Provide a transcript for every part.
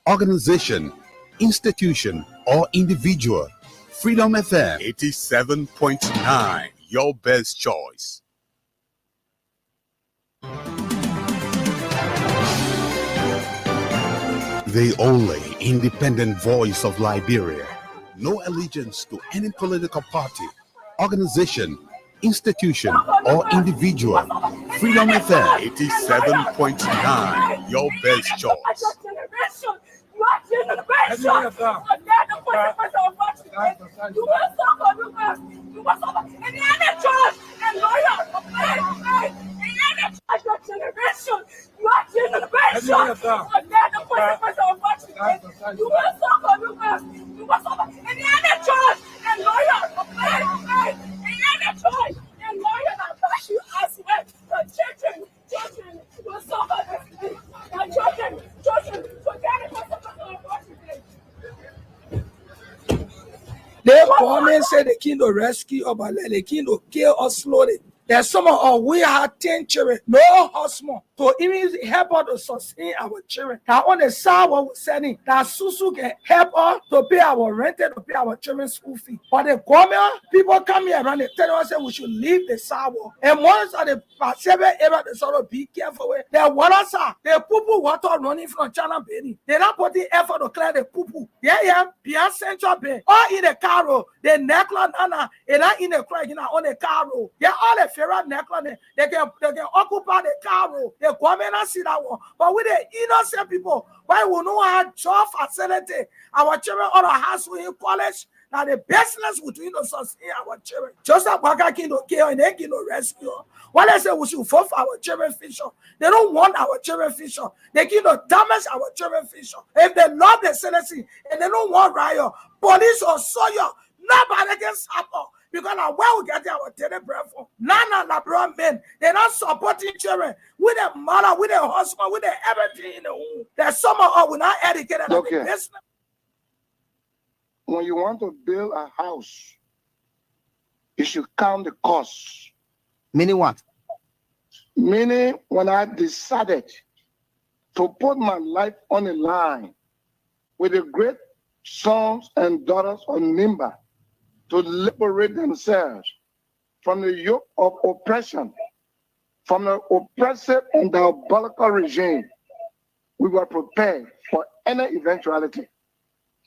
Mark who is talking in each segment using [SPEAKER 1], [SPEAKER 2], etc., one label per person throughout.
[SPEAKER 1] organization, institution, or individual. Freedom FM 87.9, your best choice. The only independent voice of Liberia. No allegiance to any political party, organization, institution, or individual. Freedom FM 87.9, your best choice.
[SPEAKER 2] They come and say the king to rescue or the king to kill or slowly. There's some of we have 10 children, no husband, to even help us to sustain our children. That on the side what we're sending, that Susu can help us to pay our rent and to pay our children's school fee. But the government, people come here and they tell us that we should leave the sidewalk. And once at the seven area, they sort of be careful with the water, sir. The poo water running from China Bay. They're not putting effort to clear the poo. Yeah, beyond Central Bay. Or in the car, the necklace, and not in the crack, on the car. They're all the ferret necklace. They can occupy the car. The government see that one. But with the innocent people, why we know our job facility, our children on our house in college. Now the business between us sustain our children. Just like Waka King to kill and they can rescue. What I say we should vote for our children fisher. They don't want our children fisher. They can damage our children fisher. If they love the citizen and they don't want riot, police or soldier, nobody can stop us. Because now where we get our daily bread from? None of the brown men, they're not supporting children with their mother, with their husband, with their everything in the home. There's some of us will not educated in the business.
[SPEAKER 3] When you want to build a house, you should count the costs.
[SPEAKER 4] Meaning what?
[SPEAKER 3] Meaning when I decided to put my life on the line with the great sons and daughters of Nimba to liberate themselves from the yoke of oppression, from the oppressive and diabolical regime, we were prepared for any eventuality.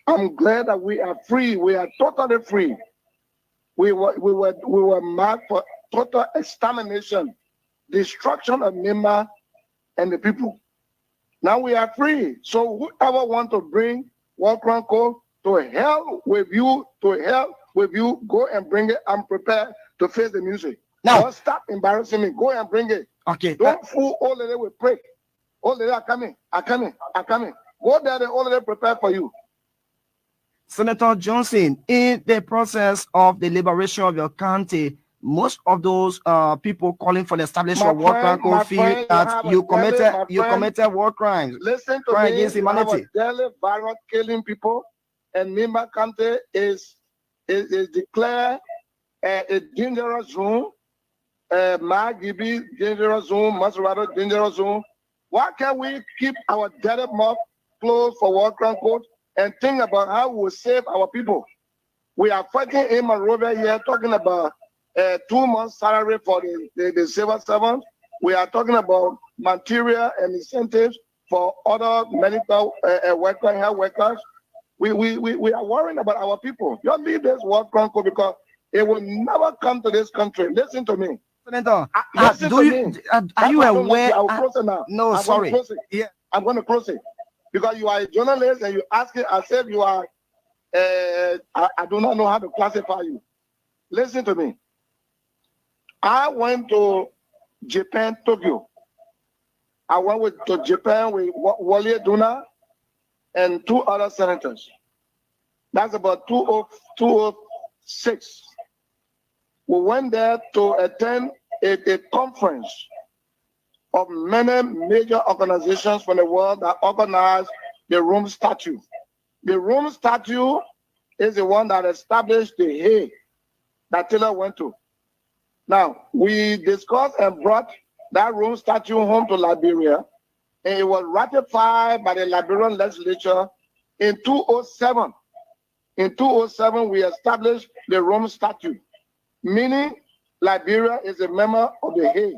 [SPEAKER 3] I'm glad that we are free. We are totally free. We were marked for total extermination, destruction of Nimba and the people. Now we are free. So whoever want to bring World Chronicle to hell with you, go and bring it. I'm prepared to face the music.
[SPEAKER 4] Now,
[SPEAKER 3] don't stop embarrassing me. Go and bring it.
[SPEAKER 4] Okay.
[SPEAKER 3] Don't fool all the day with pray. All the day are coming. Go there, they already prepared for you.
[SPEAKER 4] Senator Johnson, in the process of the liberation of your county, most of those people calling for the establishment of war crime feel that you committed war crimes.
[SPEAKER 3] Listen to
[SPEAKER 4] crime
[SPEAKER 3] me,
[SPEAKER 4] against humanity.
[SPEAKER 3] Daily violent killing people, and Nimba County is declared a dangerous zone. Magibi dangerous zone, Maserado dangerous zone. Why can't we keep our dirty mouth closed for war crime court and think about how we will save our people? We are fighting in Monrovia here, talking about 2 months salary for the civil servants. We are talking about material and incentives for other medical workers, health workers. We are worrying about our people. Don't leave this world chronicle because it will never come to this country. Listen to me.
[SPEAKER 4] Senator,
[SPEAKER 3] are
[SPEAKER 4] you aware?
[SPEAKER 3] I will close it now.
[SPEAKER 4] No, sorry.
[SPEAKER 3] Yeah, I'm going to close it because you are a journalist and you ask it as if you are. I do not know how to classify you. Listen to me. I went to Japan, Tokyo. I went to Japan with Wale Duna and 2 other senators. That's about 2006. We went there to attend a conference of many major organizations from the world that organized the Rome Statute. The Rome Statute is the one that established the Hague that Taylor went to. Now, we discussed and brought that Rome Statute home to Liberia, and it was ratified by the Liberian legislature in 2007. In 2007, we established the Rome Statute, meaning Liberia is a member of the Hague.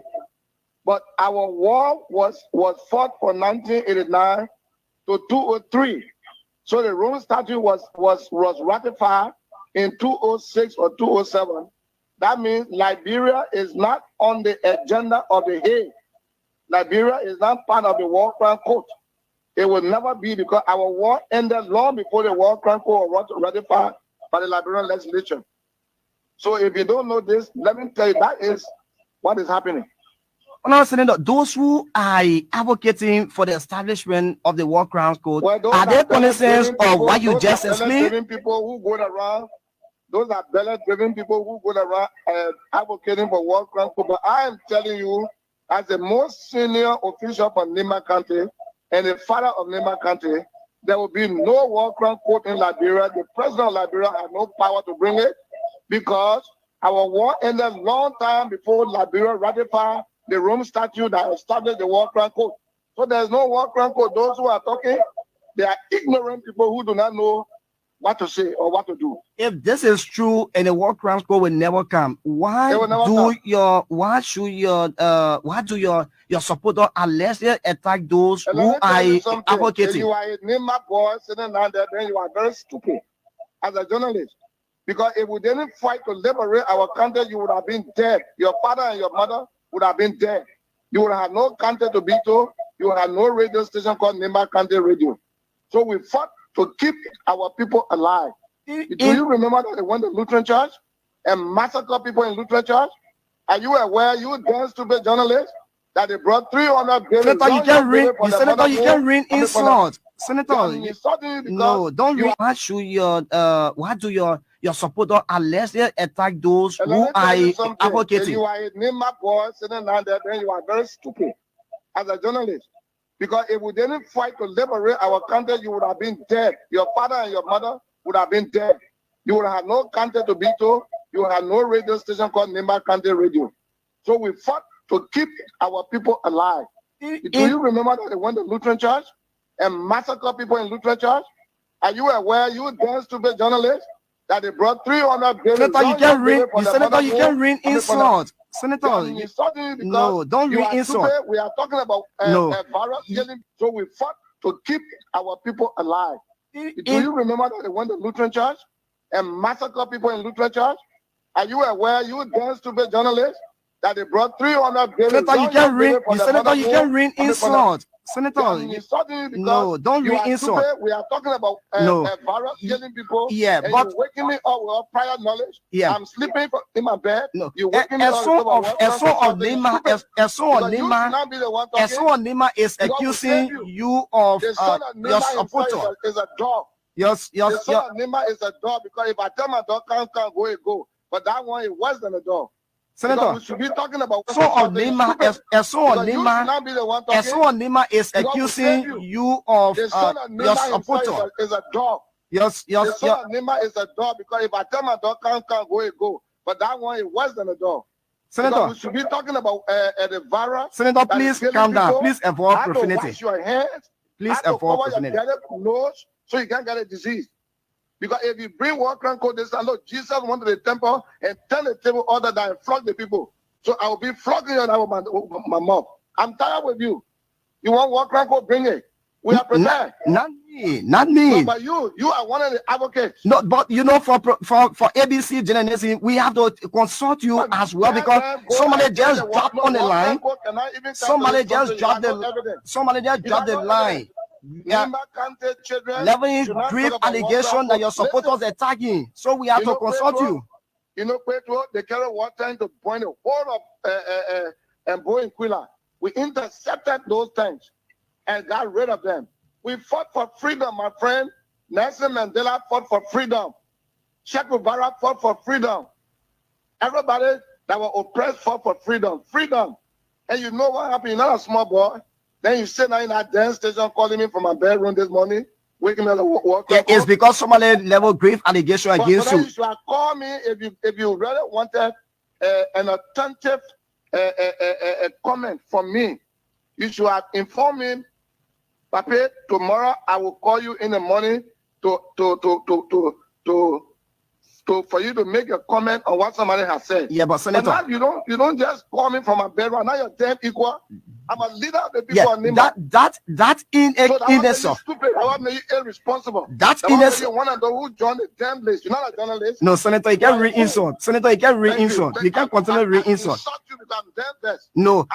[SPEAKER 3] But our war was fought from 1989 to 2003. So the Rome Statute was ratified in 2006 or 2007. That means Liberia is not on the agenda of the Hague. Liberia is not part of the War Crime Court. It will never be, because our war ended long before the War Crime Court was ratified by the Liberian legislature. So if you don't know this, let me tell you, that is what is happening.
[SPEAKER 4] Now, Senator, those who are advocating for the establishment of the War Crimes Code, are they connoisseurs of what you just explained?
[SPEAKER 3] People who go around, those are ballot-driven people who go around advocating for War Crimes Code. But I am telling you, as the most senior official from Nima County and the father of Nima County, there will be no War Crimes Code in Liberia. The president of Liberia has no power to bring it, because our war ended a long time before Liberia ratified the Rome Statute that established the War Crime Code. So there's no War Crime Code. Those who are talking, they are ignorant people who do not know what to say or what to do.
[SPEAKER 4] If this is true and the War Crimes Code will never come, why do your supporters allegedly attack those who are advocating?
[SPEAKER 3] If you are a Nima boy sitting down there, then you are very stupid as a journalist. Because if we didn't fight to liberate our country, you would have been dead. Your father and your mother would have been dead. You would have no country to be to. You would have no radio station called Nima County Radio. So we fought to keep our people alive. Do you remember that they went to Lutheran Church and massacred people in Lutheran Church? Are you aware, you damn stupid journalist, that they brought 300 billion?
[SPEAKER 4] Senator, you can read insult. Senator, no, don't read. Why do your supporters allegedly attack those who are advocating?
[SPEAKER 3] If you are a Nima boy sitting down there, then you are very stupid as a journalist. Because if we didn't fight to liberate our country, you would have been dead. Your father and your mother would have been dead. You would have no country to be to. You would have no radio station called Nima County Radio. So we fought to keep our people alive. Do you remember that they went to Lutheran Church and massacred people in Lutheran Church? Are you aware, you damn stupid journalist, that they brought 300 billion?
[SPEAKER 4] Senator, you can read insult. Senator, no, don't read insult.
[SPEAKER 3] We are talking about virus killing. So we fought to keep our people alive. Do you remember that they went to Lutheran Church and massacred people in Lutheran Church? Are you aware, you damn stupid journalist, that they brought 300 billion?
[SPEAKER 4] Senator, you can read insult. Senator, no, don't read insult.
[SPEAKER 3] We are talking about virus killing people.
[SPEAKER 4] Yeah,
[SPEAKER 3] and
[SPEAKER 4] but
[SPEAKER 3] you're waking me up with prior knowledge.
[SPEAKER 4] Yeah,
[SPEAKER 3] I'm sleeping in my bed.
[SPEAKER 4] No,
[SPEAKER 3] you're waking me up.
[SPEAKER 4] Nima is accusing you of your supporter.
[SPEAKER 3] Is a dog.
[SPEAKER 4] The
[SPEAKER 3] son of Nima is a dog, because if I tell my dog can't go, it go. But that one is worse than a dog.
[SPEAKER 4] Senator,
[SPEAKER 3] we should be talking about
[SPEAKER 4] Nima is accusing you of your supporter.
[SPEAKER 3] Is a dog.
[SPEAKER 4] The
[SPEAKER 3] son of Nima is a dog, because if I tell my dog can't go, it go. But that one is worse than a dog.
[SPEAKER 4] Senator,
[SPEAKER 3] we should be talking about the virus.
[SPEAKER 4] Senator, please calm down. Please avoid profanity.
[SPEAKER 3] Wash your hands.
[SPEAKER 4] Please avoid profanity.
[SPEAKER 3] Nose, so you can't get a disease. Because if you bring War Crime Code, this and look, Jesus went to the temple and turn the table other than flog the people. So I will be flogging you out of my mouth. I'm tired with you. You want War Crime Code? Bring it. We are prepared.
[SPEAKER 4] Not me. No,
[SPEAKER 3] but you are one of the advocates.
[SPEAKER 4] No, but you know, for ABC journalism, we have to consult you as well, because somebody just dropped on the line. Somebody just dropped the line. Leveling grave allegation that your supporters are attacking. So we have to consult you.
[SPEAKER 3] You know, Pedro, they carry water to point the whole of and Boeing Quilla. We intercepted those things and got rid of them. We fought for freedom, my friend. Nelson Mandela fought for freedom. Che Guevara fought for freedom. Everybody that were oppressed fought for freedom. Freedom. And you know what happened? You're not a small boy. Then you sit down in that dance station calling me from my bedroom this morning, waking me up to work.
[SPEAKER 4] It's because somebody level grave allegation against you.
[SPEAKER 3] You should call me if you really wanted an authentic comment from me. You should have informed me Papi, tomorrow I will call you in the morning for you to make a comment on what somebody has said.
[SPEAKER 4] Yeah, but Senator,
[SPEAKER 3] now you don't just call me from a bedroom. Now you're damn equal. I'm a leader of the people of Nimba.
[SPEAKER 4] That in itself.
[SPEAKER 3] Stupid. I want to make you irresponsible.
[SPEAKER 4] That in itself.
[SPEAKER 3] One of those who joined the damn list. You're not a journalist.
[SPEAKER 4] No, Senator, you can't re-insult. Senator, you can't re-insult. You can't continue re-insult. No,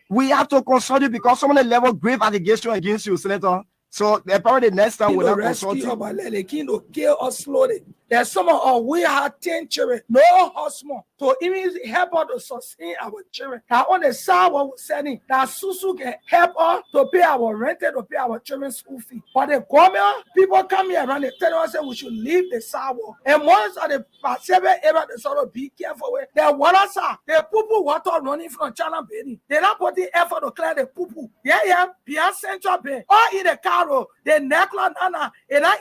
[SPEAKER 4] we have to consult you because someone level grave allegation against you, Senator. So apparently next time we'll not consult you.
[SPEAKER 2] The king to kill us slowly. There's some of we have 10 children, no husband, to even help us to sustain our children. That on the side what we're sending, that Susu can help us to pay our rent, to pay our children's school fee. But the government, people come here around, they tell us that we should leave the sidewalk. And once of the seven area, they sort of be careful with. The water side, the poo water running from China Bay. They're not putting effort to clear the poo. Yeah, beyond Central Bay. Or in the car road, the necklace, and not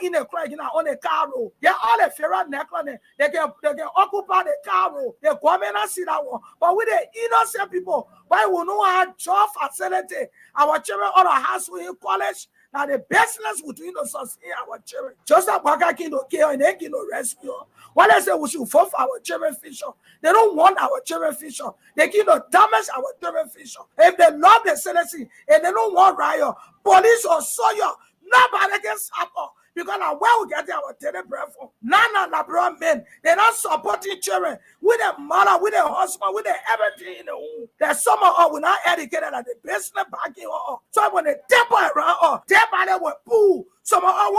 [SPEAKER 2] in the crack, on the car road. Yeah, all the Ferrat necklace, they can occupy the car road. The government not see that one. But with the innocent people, why we know our job facility, our children all the house in college. Now the business we doing to sustain our children. Just like Baka King to kill and they can no rescue. What I say we should vote for our children future. They don't want our children future. They can no damage our children future. If they love the citizen and they don't want riot, police or soldier, nobody can stop us. Because now where we get our daily bread from? None of the men, they're not supporting children with their mother, with their husband, with their everything in the home. There's some of us we're not educated at the business backing or so when they temper around us, temper with poo. Some of us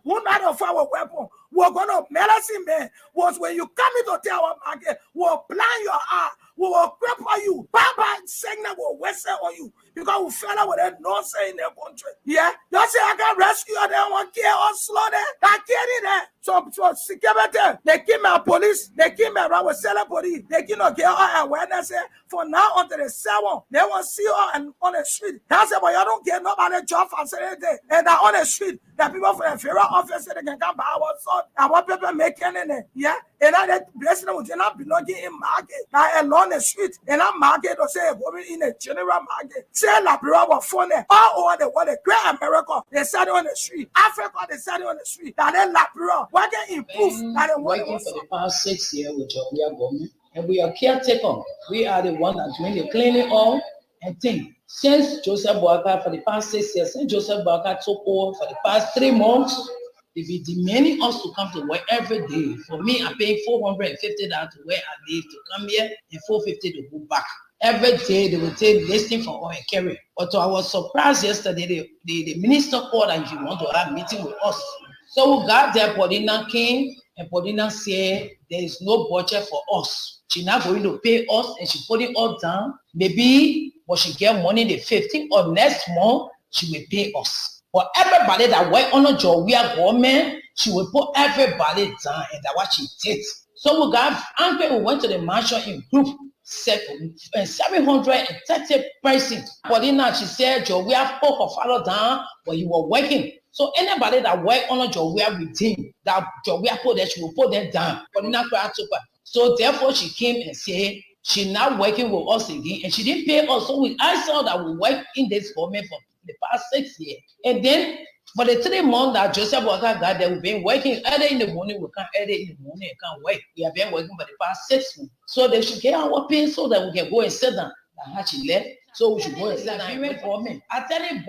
[SPEAKER 2] will not offer our weapon. We're gonna medicine man was when you come into our market, we'll plan your eye, we will cripple you, Baba signal will whistle on you. Because we fell out with that no say in their country. Yeah? You say I can rescue you, they want to kill or slow them. That killing them. So security, they came out police, they came around with selling police, they cannot get our awareness. For now until the 7th, they will see her on the street. That's it, but you don't get nobody job facility. And they're on the street. The people from the federal office they can come by our son. And what people making in it. Yeah? And now that blessing will not belonging in market. Now along the street, and that market will say going in a general market. Say La Bureau was phone all over the world, the great America, they sat on the street. Africa, they sat on the street. That they La Bureau, what can improve?
[SPEAKER 5] Working for the past 6 years with your government. And we are caretaker. We are the one that's doing the cleaning all and thing. Since Joseph Boaka for the past 6 years, since Joseph Boaka took over for the past 3 months, they be demanding us to come to work every day. For me, I pay $450 to where I live to come here and $450 to go back. Every day they will take listing for all and carry. But I was surprised yesterday, the minister called and he want to have a meeting with us. So we got there, Paulina came and Paulina said there is no budget for us. She's not going to pay us and she put it all down. Maybe when she get money the 15th or next month, she will pay us. For everybody that work on a job, we are government, she will put everybody down and that's what she did. So we got angry, we went to the mansion in group. 730 persons. Paulina, she said, Joe, we have put her father down, but you were working. So anybody that work on a job, we are with him. That job we are put there, she will put them down. Paulina cried to her. So therefore, she came and said, she's not working with us again, and she didn't pay us. So I saw that we work in this government for the past 6 years. And then for the 3 months that Joseph Walker got there, we've been working early in the morning, we can't early in the morning, we can't work. We have been working for the past 6 months. So they should get our pay so that we can go and sit down. That's how she left. So we should go and sit down for me. I tell him,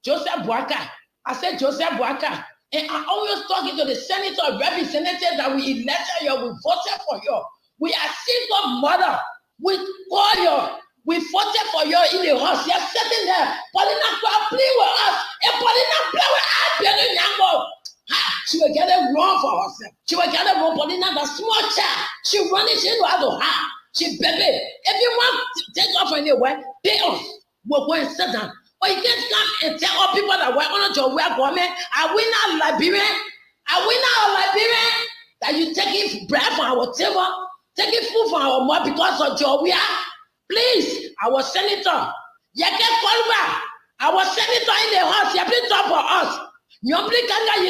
[SPEAKER 5] Joseph Walker. I said, Joseph Walker. And I always talking to the senator, representative that we elected you, we voted for you. We are single mother. We call you. We voted for you in the house. You're sitting there. Paulina play with us. And Paulina play with us. She will get it wrong for herself. She will get it wrong. Paulina, the small child. She running. She know how to have. She baby. If you want to take off anywhere, pay us. We'll go and sit down. But you can't come and tell all people that we're on a job, we're government. Are we not Liberian? Are we not Liberian? That you taking bread from our table, taking food from our mouth because of job we are? Please, our senator, you can call back. Our senator in the house, you please talk for us. You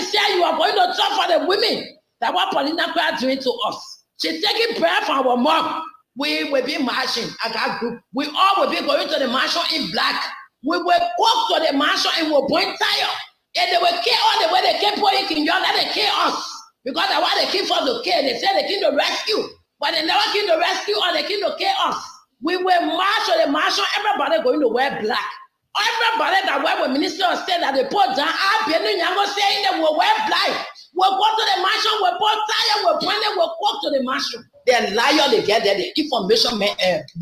[SPEAKER 5] say you are going to talk for the women. That's what Paulina is doing to us. She's taking bread from our mouth. We will be marching as a group. We all will be going to the march in black. We will walk to the mansion and we'll point tire. And they will kill all the way they came putting in your let they kill us. Because they want the king for the kill. They said they came to rescue. But they never came to rescue or they came to kill us. We will march to the mansion, everybody going to wear black. Everybody that wear with minister of state that they put down, I've been saying they will wear black. We'll go to the mansion, we'll put tire, we'll point it, we'll walk to the mansion. The liar they get there, the information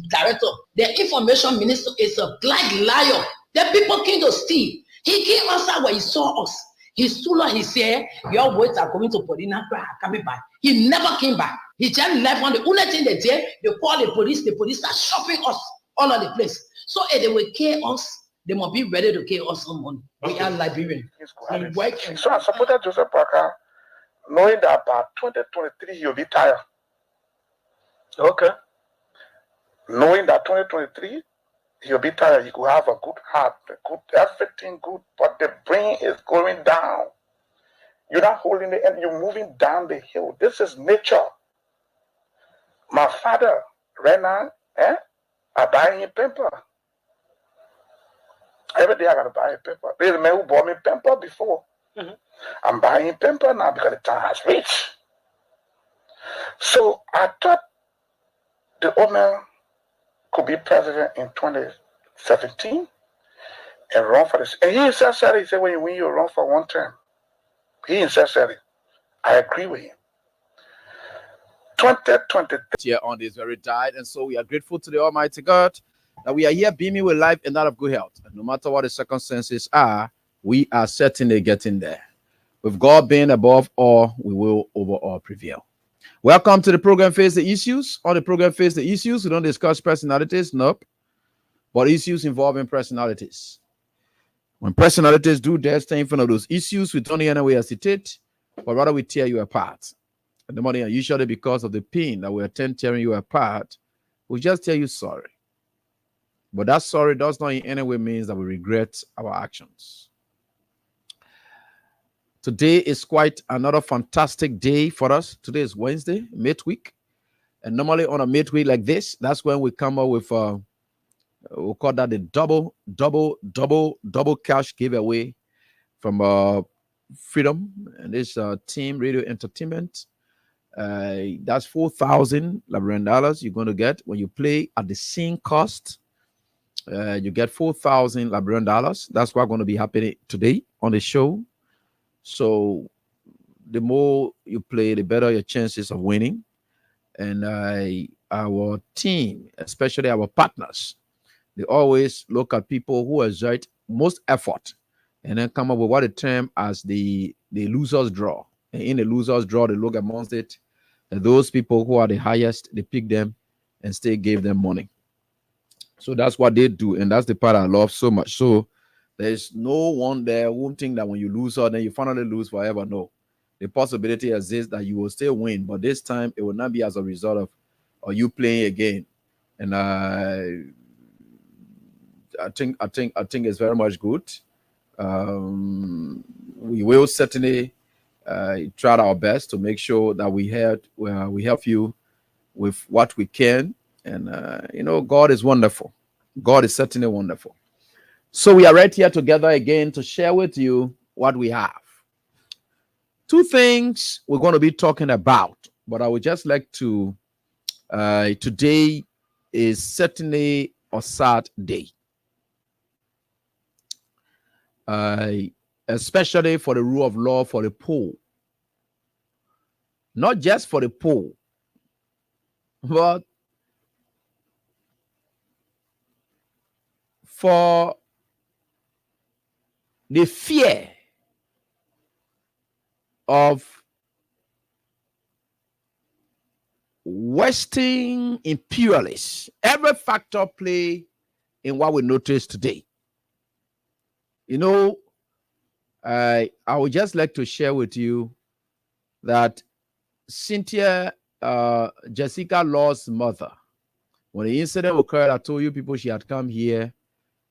[SPEAKER 5] director, the information minister is a black liar. The people came to steal. He came outside where he saw us. He stood up, he said, your words are going to Podina, coming back. He never came back. He just left on the only thing they did, they called the police are shopping us all over the place. So if they will kill us, they must be ready to kill us on money. We are Liberian.
[SPEAKER 3] So I supported Joseph Parker, knowing that by 2023 he'll be tired.
[SPEAKER 6] Okay.
[SPEAKER 3] Knowing that 2023 he'll be tired, he could have a good heart, everything good, but the brain is going down. You're not holding the end, you're moving down the hill. This is nature. My father, right now, I buy him paper. Every day I gotta buy a paper. There's a man who bought me paper before. Mm-hmm. I'm buying paper now because the time has reached. So I thought the old man could be president in 2017 and run for this. And he himself said, he said, when you win, you run for one term. He himself said it. I agree with him. 2023.
[SPEAKER 6] Here on this very diet, and so we are grateful to the Almighty God that we are here beaming with life and that of good health. And no matter what the circumstances are, we are certainly getting there. With God being above all, we will over all prevail. Welcome to the program Face the Issues. On the program Face the Issues, we don't discuss personalities, nope, but issues involving personalities. When personalities do their thing in front of those issues, we don't in any way hesitate, but rather we tear you apart. And the money, usually because of the pain that we attend tearing you apart, we just tell you sorry. But that sorry does not in any way means that we regret our actions. Today is quite another fantastic day for us. Today is Wednesday, midweek. And normally on a midweek like this, that's when we come up with, we'll call that the double cash giveaway from Freedom and this team Radio Entertainment. That's 4,000 Liberian dollars you're going to get when you play at the same cost. You get 4,000 Liberian dollars. That's what's going to be happening today on the show. So the more you play, the better your chances of winning. And our team, especially our partners, they always look at people who exert most effort and then come up with what they term as the loser's draw. And in the loser's draw, they look amongst it. And those people who are the highest, they pick them and still give them money. So that's what they do. And that's the part I love so much. So there's no one there who won't think that when you lose or then you finally lose forever. No. The possibility exists that you will still win. But this time, it will not be as a result of you playing again. And I think it's very much good. We will certainly try our best to make sure that we help you with what we can. And, God is wonderful. God is certainly wonderful. So we are right here together again to share with you what we have. Two things we're going to be talking about, but I would just like to, today is certainly a sad day. Especially for the rule of law for the poor. Not just for the poor, but for the fear of Western imperialists. Every factor play in what we notice today. I would just like to share with you that Cynthia, Jessica Law's mother, when the incident occurred, I told you people she had come here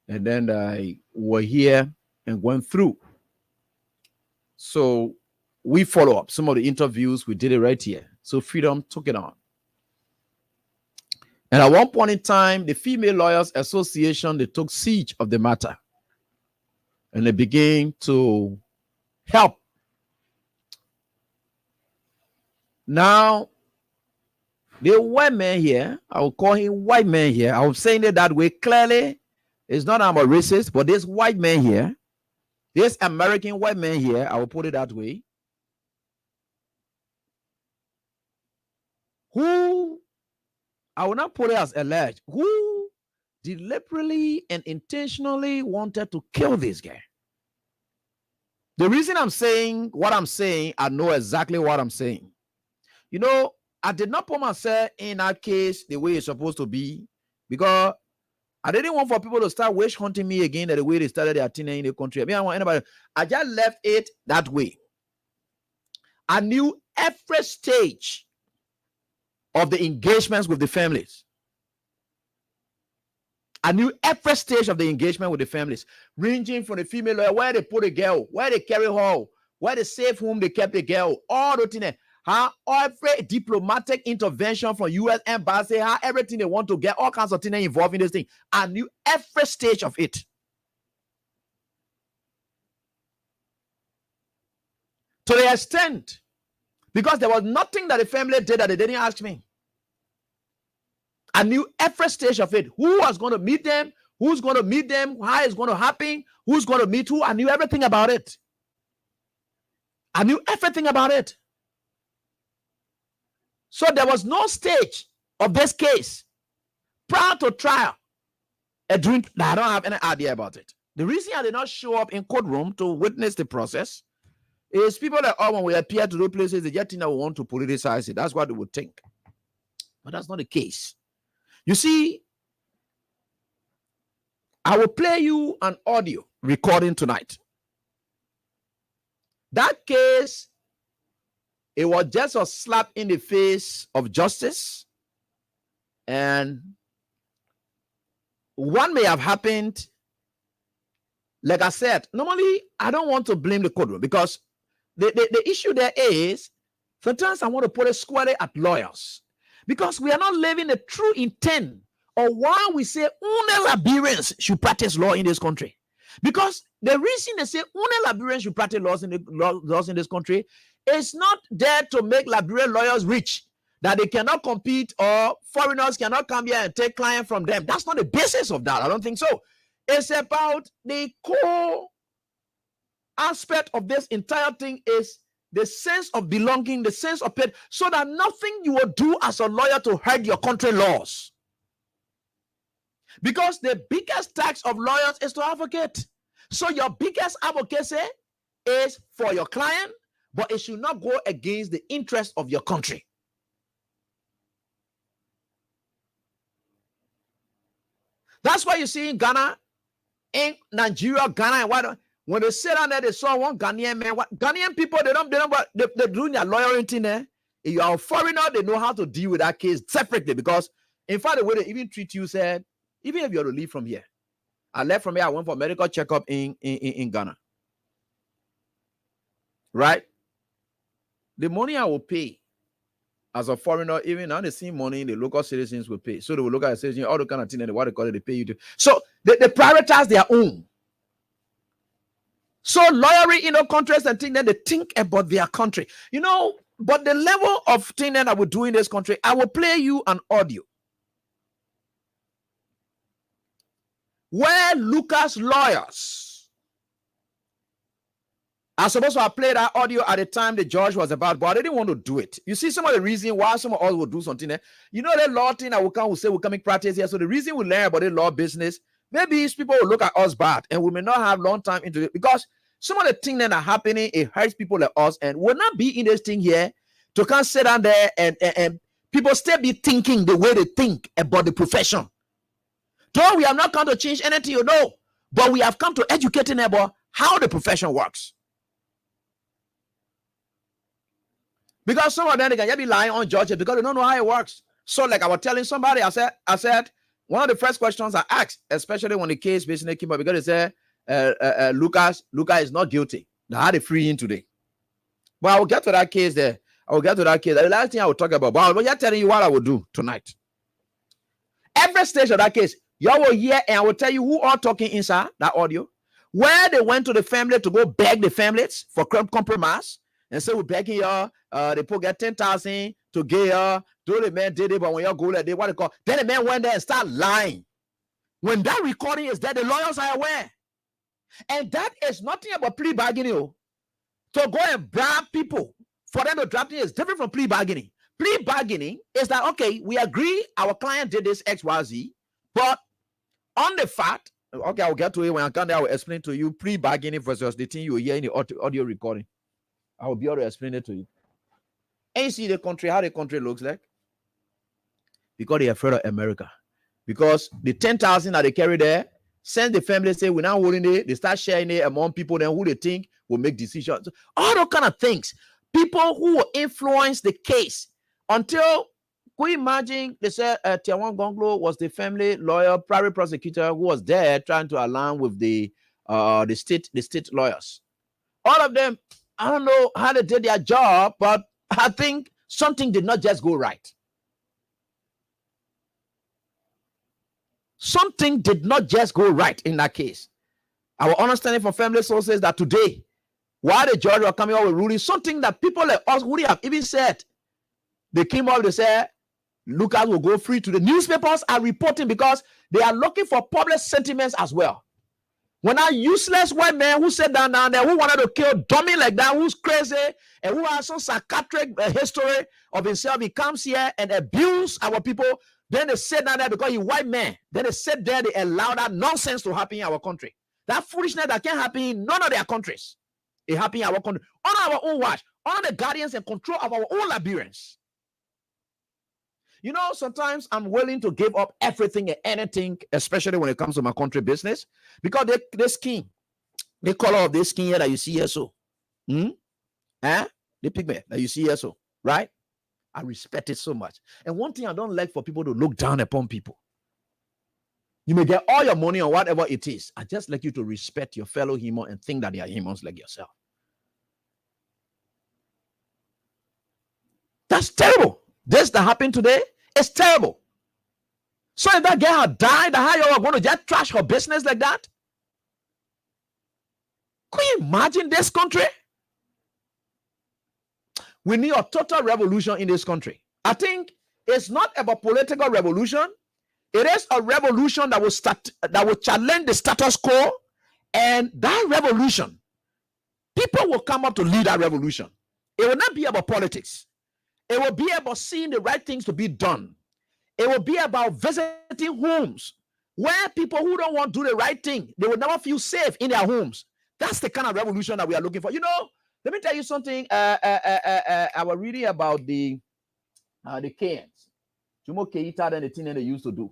[SPEAKER 6] and then were here and went through. So we follow up some of the interviews. We did it right here. So Freedom took it on. And at one point in time, the Female Lawyers Association, they took siege of the matter. and they begin to help. Now, the white man here, I will call him white man here. I was saying it that way clearly. It's not I'm a racist, but this white man here, this American white man here, I will put it that way, who, I will not put it as alleged, who deliberately and intentionally wanted to kill this guy. The reason I'm saying what I'm saying, I know exactly what I'm saying. You know, I did not put myself in that case the way it's supposed to be, because I didn't want for people to start witch hunting me again the way they started their tenure in the country. I mean, I want anybody. I just left it that way. I knew every stage of the engagements with the families. I knew every stage of the engagement with the families, ranging from the female lawyer, where they put a girl, where they carry her, where they save whom they kept the girl, all the things. How every diplomatic intervention from U.S. embassy, how everything they want to get, all kinds of things involved in this thing. I knew every stage of it. To the extent, because there was nothing that the family did that they didn't ask me. I knew every stage of it. Who was going to meet them? Who's going to meet them? How it's going to happen? Who's going to meet who? I knew everything about it. I knew everything about it. So there was no stage of this case prior to trial. I don't have any idea about it. The reason I did not show up in courtroom to witness the process is people that when we appear to those places, they just think that we want to politicize it. That's what they would think. But that's not the case. You see, I will play you an audio recording tonight. That case, it was just a slap in the face of justice. And what may have happened, like I said, normally I don't want to blame the courtroom, because the issue there is, sometimes I want to put it squarely at lawyers, because we are not living the true intent of why we say only Liberians should practice law in this country. Because the reason they say only Liberians should practice laws in this country is not there to make Liberian lawyers rich, that they cannot compete or foreigners cannot come here and take client from them. That's not the basis of that. I don't think so. It's about the core aspect of this entire thing is the sense of belonging, the sense of it, so that nothing you will do as a lawyer to hurt your country laws. Because the biggest tax of lawyers is to advocate. So your biggest advocacy is for your client, but it should not go against the interest of your country. That's why you see in Ghana, in Nigeria, Ghana, and why when they sit down there, they saw one Ghanaian man. Ghanaian people, they're doing their loyalty there. If you are a foreigner, they know how to deal with that case separately, because in fact, the way they even treat you said, even if you are to leave from here, I left from here, I went for a medical checkup in Ghana. Right? The money I will pay as a foreigner, even now the same money the local citizens will pay. So they will look at the citizens, all the kind of thing, and what they call it, they pay you to. So they prioritize their own. So lawyering in our countries and things, then they think about their country. You know, but the level of thing that I will do in this country, I will play you an audio where Lucas lawyers are supposed to have played that audio at the time the judge was about, but I didn't want to do it. You see, some of the reason why some of us will do something there. You know, the law thing that will say we come in practice here. So the reason we learn about the law business, maybe these people will look at us bad and we may not have long time into it, because some of the things that are happening, it hurts people like us, and we'll not be in this thing here to come sit down there and people still be thinking the way they think about the profession. Though we have not come to change anything, you know, but we have come to educate them about how the profession works. Because some of them, they can just be lying on judges because they don't know how it works. So like I was telling somebody, I said, one of the first questions I asked, especially when the case basically came up, because they said, Lucas is not guilty. They had a free in today. But I will get to that case there. The last thing I will talk about, but I will just telling you what I will do tonight. Every stage of that case, you will hear, and I will tell you who are talking inside that audio. where they went to the family to go beg the families for compromise and say, we're begging y'all, they put get 10,000 to get y'all, do the man did it, but when y'all go there, they what they call, then the man went there and start lying. When that recording is there, the lawyers are aware. And that is nothing about plea bargaining. To go and bribe people for them to draft it is different from plea bargaining. Plea bargaining is that, okay, we agree our client did this XYZ, but on the fact, okay, I'll get to it when I come there, I will explain to you plea bargaining versus the thing you hear in the audio recording. I will be able to explain it to you. And you see the country, how the country looks like? Because they're afraid of America. Because the 10,000 that they carry there, since the family say we're not holding it, they start sharing it among people then who they think will make decisions. All those kind of things. People who will influence the case until, can you imagine, they said Tiawan Gonglo was the family lawyer, private prosecutor who was there trying to align with the state lawyers. All of them, I don't know how they did their job, but I think something did not just go right. Something did not just go right in that case. Our understanding from family sources that today, while the judge was coming out with ruling, something that people like us would have even said, they came out, they said, Lucas will go free. To the newspapers are reporting because they are looking for public sentiments as well. When a useless white man who sat down there, who wanted to kill dummy like that, who's crazy, and who has some psychiatric history of himself, he comes here and abuse our people. Then they sit down there because he's white man. Then they sit there, they allow that nonsense to happen in our country. That foolishness that can't happen in none of their countries. It happens in our country. On our own watch. On the guardians and control of our own Liberians. You know, sometimes I'm willing to give up everything and anything, especially when it comes to my country business, because this skin, the color of this skin here that you see here, so, the pigment that you see here, so, right? I respect it so much. And one thing I don't like for people to look down upon people. You may get all your money or whatever it is. I just like you to respect your fellow human and think that they are humans like yourself. That's terrible. This that happened today is terrible. So if that girl had died, how you are going to just trash her business like that? Can you imagine this country? We need a total revolution in this country. I think it's not about political revolution. It is a revolution that will challenge the status quo, and that revolution, people will come up to lead that revolution. It will not be about politics. It will be about seeing the right things to be done. It will be about visiting homes where people who don't want to do the right thing, they will never feel safe in their homes. That's the kind of revolution that we are looking for. You know, let me tell you something. I was reading about the Kenyans. Jomo Keita and the thing that they used to do.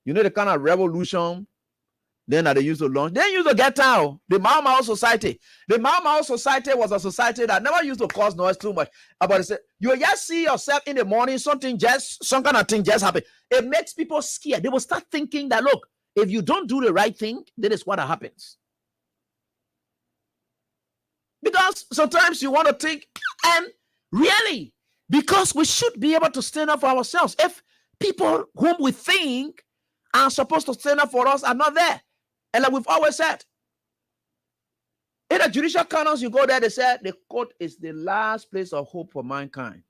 [SPEAKER 6] You know the kind of revolution then that they used to launch. They used to get out. The Mau Mau Society. The Mau Mau Society was a society that never used to cause noise too much. But you just see yourself in the morning, some kind of thing just happen. It makes people scared. They will start thinking that, look, if you don't do the right thing, that is what happens. Because sometimes you want to think, and really, because we should be able to stand up for ourselves. If people whom we think are supposed to stand up for us are not there. And like we've always said, in the judicial canons, you go there, they said the court is the last place of hope for mankind.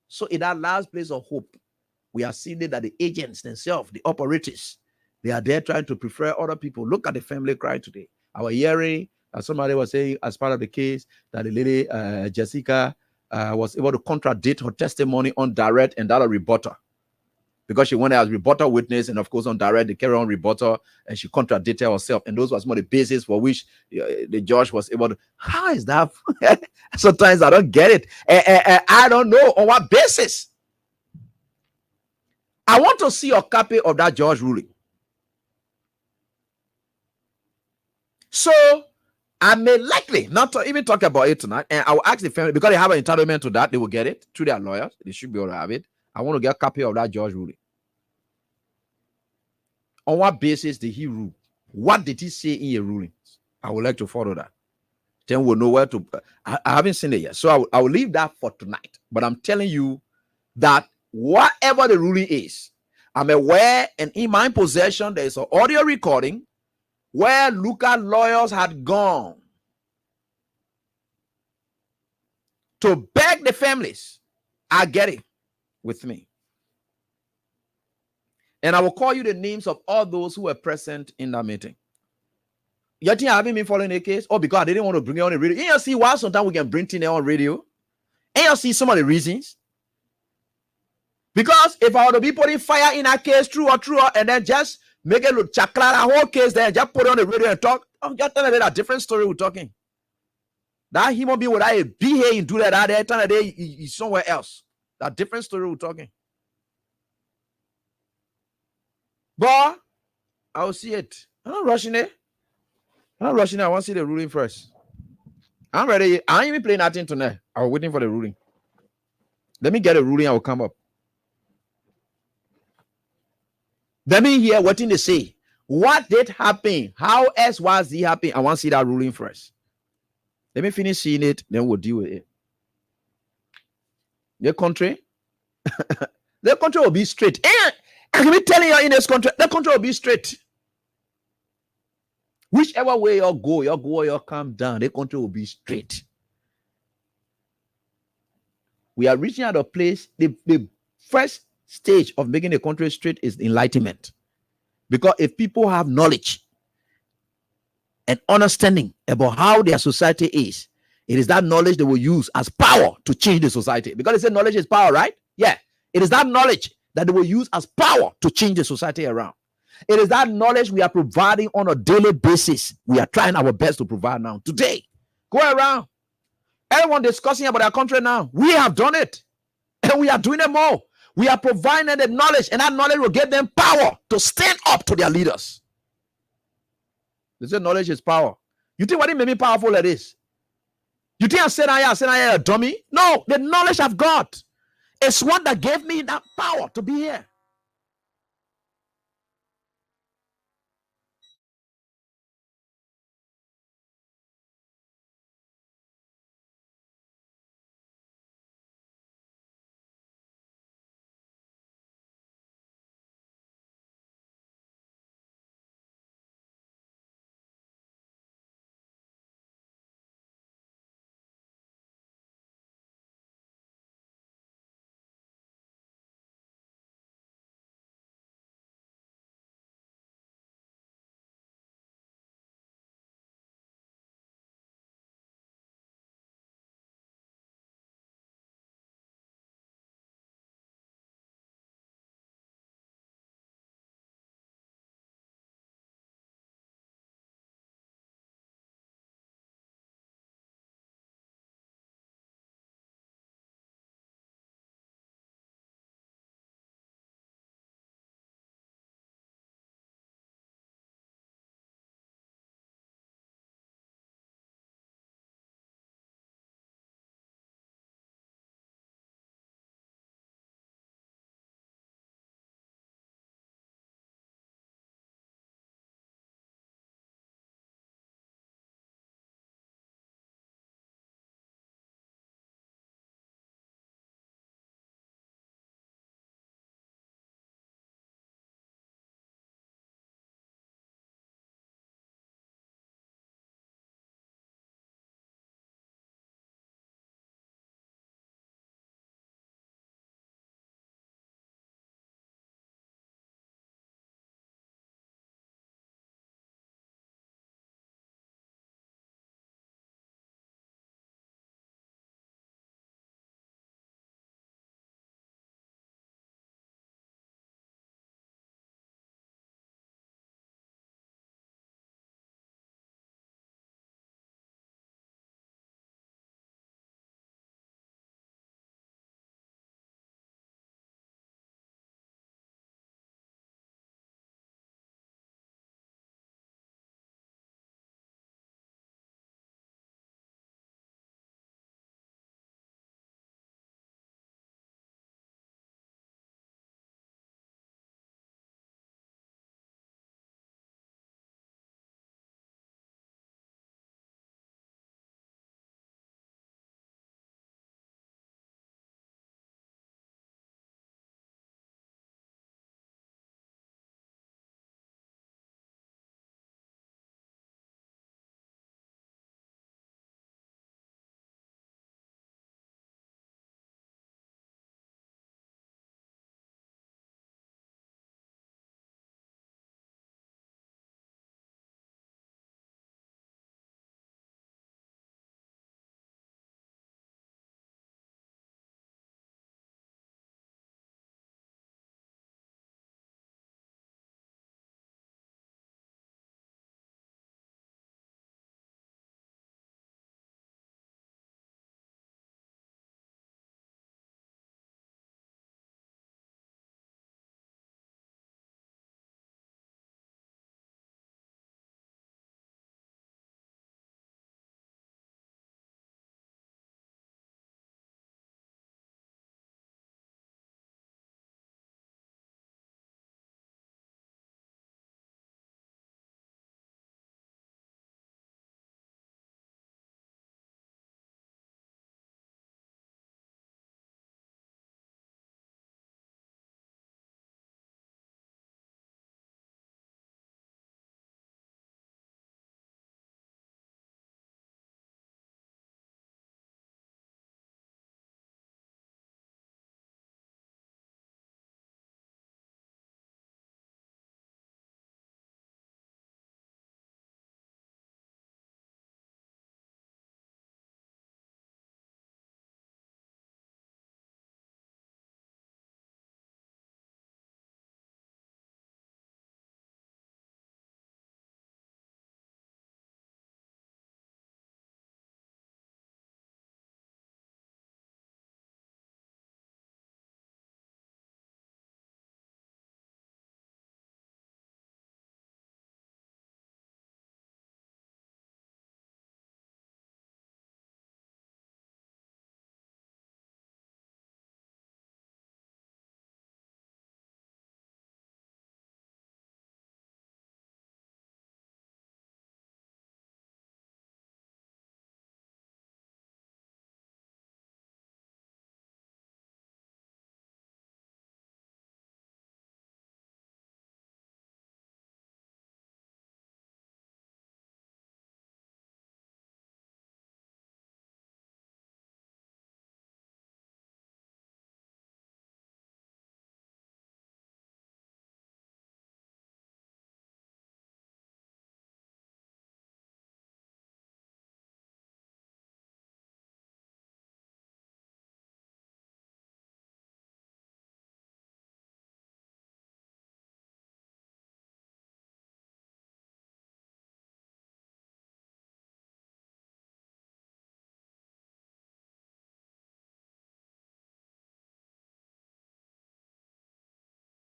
[SPEAKER 6] So in that last place of hope, we are seeing that the agents themselves, the operators, they are there trying to prefer other people. Look at the family cry today. Our hearing, as somebody was saying, as part of the case, that the lady, Jessica, was able to contradict her testimony on direct and that a rebuttal. Because she went as rebuttal witness, and of course on direct, they carry on rebuttal, and she contradicted herself. And those was more the basis for which the judge was able to. How is that? Sometimes I don't get it. I don't know on what basis. I want to see a copy of that judge ruling. So I may likely not to even talk about it tonight, and I will ask the family, because they have an entitlement to that, they will get it through their lawyers. They should be able to have it. I want to get a copy of that judge ruling. On what basis did he rule? What did he say in your rulings? I would like to follow that. Then we'll know where to. I haven't seen it yet. So I will leave that for tonight. But I'm telling you that whatever the ruling is, I'm aware, and in my possession, there is an audio recording where local lawyers had gone to beg the families, I get it with me. And I will call you the names of all those who were present in that meeting. You think I haven't been following the case? Oh, because I didn't want to bring it on the radio. You see why sometimes we can bring things on radio? And you see some of the reasons. Because if I were to be putting fire in a case, true or and then just make it look chakra, the whole case, then just put it on the radio and talk, I'm just telling you a different story we're talking. That human being would I be here and do that day, time of day is somewhere else. That different story we're talking. But I will see it. I'm not rushing it. I want to see the ruling first. I'm ready. I ain't even playing nothing tonight. I was waiting for the ruling. Let me get a ruling. I will come up. Let me hear what they say. What did happen? How else was it happen? I want to see that ruling first. Let me finish seeing it, then we'll deal with it. The country, the country will be straight. I can be telling you in this country, the country will be straight. Whichever way you go or you come down, the country will be straight. We are reaching out a place, the first stage of making the country straight is enlightenment. Because if people have knowledge and understanding about how their society is, it is that knowledge they will use as power to change the society. Because they say knowledge is power, right? Yeah. It is that knowledge that they will use as power to change the society around. It is that knowledge we are providing on a daily basis. We are trying our best to provide now. Today, go around. Everyone discussing about our country now. We have done it. And we are doing it more. We are providing the knowledge, and that knowledge will give them power to stand up to their leaders. They say knowledge is power. You think what it made me powerful like this? You think I said I am a dummy? No, the knowledge I've got is what that gave me that power to be here.